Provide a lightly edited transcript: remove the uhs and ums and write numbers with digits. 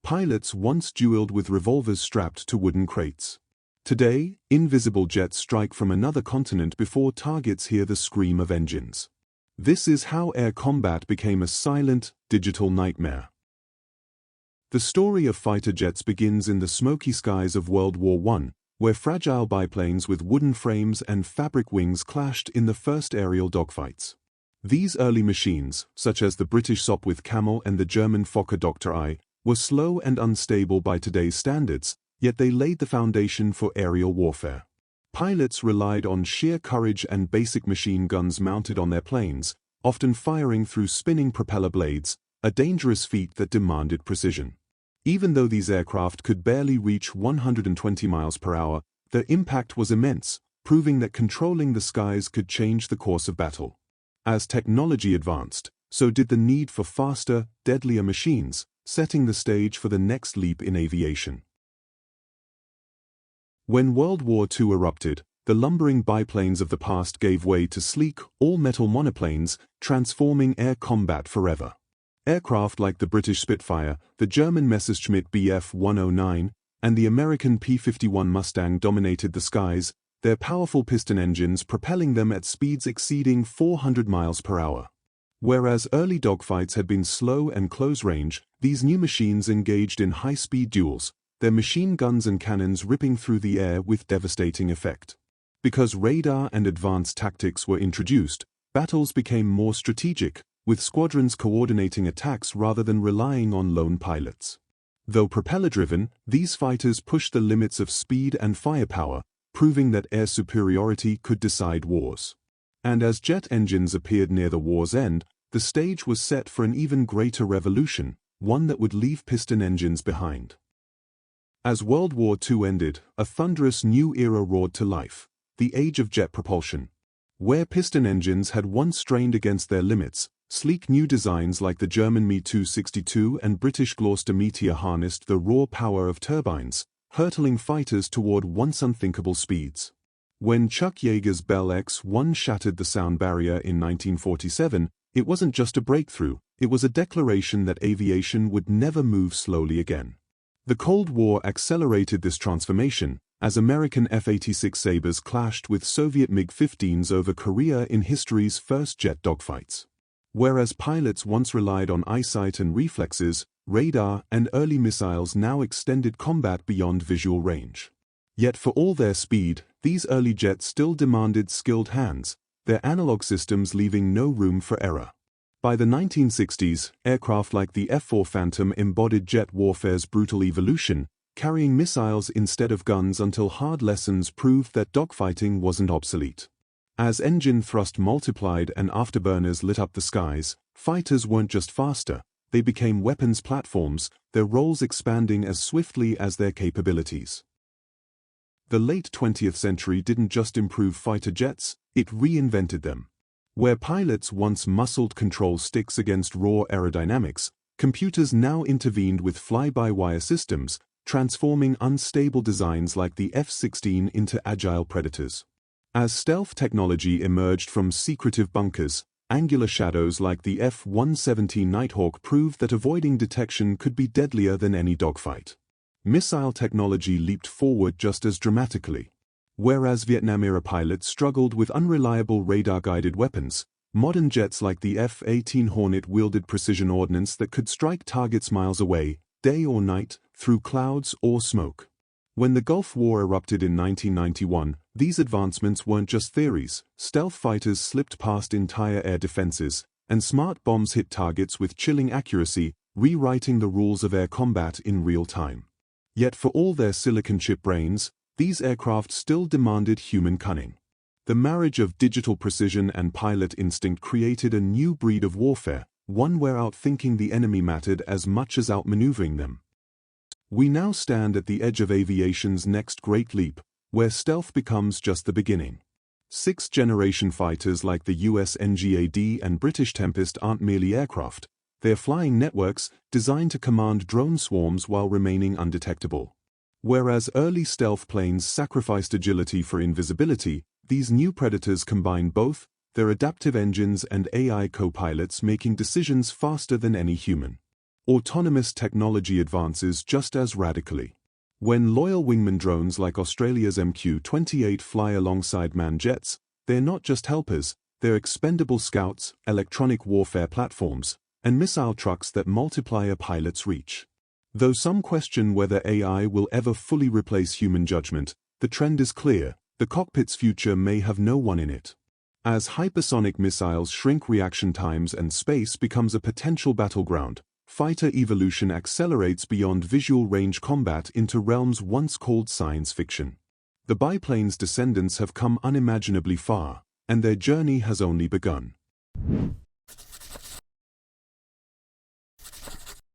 pilots once dueled with revolvers strapped to wooden crates. Today, invisible jets strike from another continent before targets hear the scream of engines. This is how air combat became a silent, digital nightmare. The story of fighter jets begins in the smoky skies of World War I, where fragile biplanes with wooden frames and fabric wings clashed in the first aerial dogfights. These early machines, such as the British Sopwith Camel and the German Fokker Dr. I, were slow and unstable by today's standards, yet they laid the foundation for aerial warfare. Pilots relied on sheer courage and basic machine guns mounted on their planes, often firing through spinning propeller blades, a dangerous feat that demanded precision. Even though these aircraft could barely reach 120 miles per hour, their impact was immense, proving that controlling the skies could change the course of battle. As technology advanced, so did the need for faster, deadlier machines, setting the stage for the next leap in aviation. When World War II erupted, the lumbering biplanes of the past gave way to sleek, all-metal monoplanes, transforming air combat forever. Aircraft like the British Spitfire, the German Messerschmitt Bf 109, and the American P-51 Mustang dominated the skies, their powerful piston engines propelling them at speeds exceeding 400 miles per hour. Whereas early dogfights had been slow and close-range, these new machines engaged in high-speed duels, their machine guns and cannons ripping through the air with devastating effect. Because radar and advanced tactics were introduced, battles became more strategic, with squadrons coordinating attacks rather than relying on lone pilots. Though propeller-driven, these fighters pushed the limits of speed and firepower, proving that air superiority could decide wars. And as jet engines appeared near the war's end, the stage was set for an even greater revolution, one that would leave piston engines behind. As World War II ended, a thunderous new era roared to life, the age of jet propulsion. Where piston engines had once strained against their limits, sleek new designs like the German Me-262 and British Gloucester Meteor harnessed the raw power of turbines, hurtling fighters toward once unthinkable speeds. When Chuck Yeager's Bell X-1 shattered the sound barrier in 1947, it wasn't just a breakthrough, it was a declaration that aviation would never move slowly again. The Cold War accelerated this transformation, as American F-86 Sabres clashed with Soviet MiG-15s over Korea in history's first jet dogfights. Whereas pilots once relied on eyesight and reflexes, radar and early missiles now extended combat beyond visual range. Yet for all their speed, these early jets still demanded skilled hands, their analog systems leaving no room for error. By the 1960s, aircraft like the F-4 Phantom embodied jet warfare's brutal evolution, carrying missiles instead of guns until hard lessons proved that dogfighting wasn't obsolete. As engine thrust multiplied and afterburners lit up the skies, fighters weren't just faster, they became weapons platforms, their roles expanding as swiftly as their capabilities. The late 20th century didn't just improve fighter jets, it reinvented them. Where pilots once muscled control sticks against raw aerodynamics, computers now intervened with fly-by-wire systems, transforming unstable designs like the F-16 into agile predators. As stealth technology emerged from secretive bunkers, angular shadows like the F-117 Nighthawk proved that avoiding detection could be deadlier than any dogfight. Missile technology leaped forward just as dramatically. Whereas Vietnam-era pilots struggled with unreliable radar-guided weapons, modern jets like the F-18 Hornet wielded precision ordnance that could strike targets miles away, day or night, through clouds or smoke. When the Gulf War erupted in 1991, these advancements weren't just theories. Stealth fighters slipped past entire air defenses, and smart bombs hit targets with chilling accuracy, rewriting the rules of air combat in real time. Yet for all their silicon chip brains, these aircraft still demanded human cunning. The marriage of digital precision and pilot instinct created a new breed of warfare, one where outthinking the enemy mattered as much as outmaneuvering them. We now stand at the edge of aviation's next great leap, where stealth becomes just the beginning. Sixth-generation fighters like the US NGAD and British Tempest aren't merely aircraft, they're flying networks designed to command drone swarms while remaining undetectable. Whereas early stealth planes sacrificed agility for invisibility, these new predators combine both, their adaptive engines and AI co-pilots making decisions faster than any human. autonomous technology advances just as radically. When loyal wingman drones like Australia's MQ-28 fly alongside manned jets, they're not just helpers, they're expendable scouts, electronic warfare platforms, and missile trucks that multiply a pilot's reach. Though some question whether AI will ever fully replace human judgment, the trend is clear: the cockpit's future may have no one in it. As hypersonic missiles shrink reaction times and space becomes a potential battleground, fighter evolution accelerates beyond visual range combat into realms once called science fiction. The biplanes' descendants have come unimaginably far, and their journey has only begun.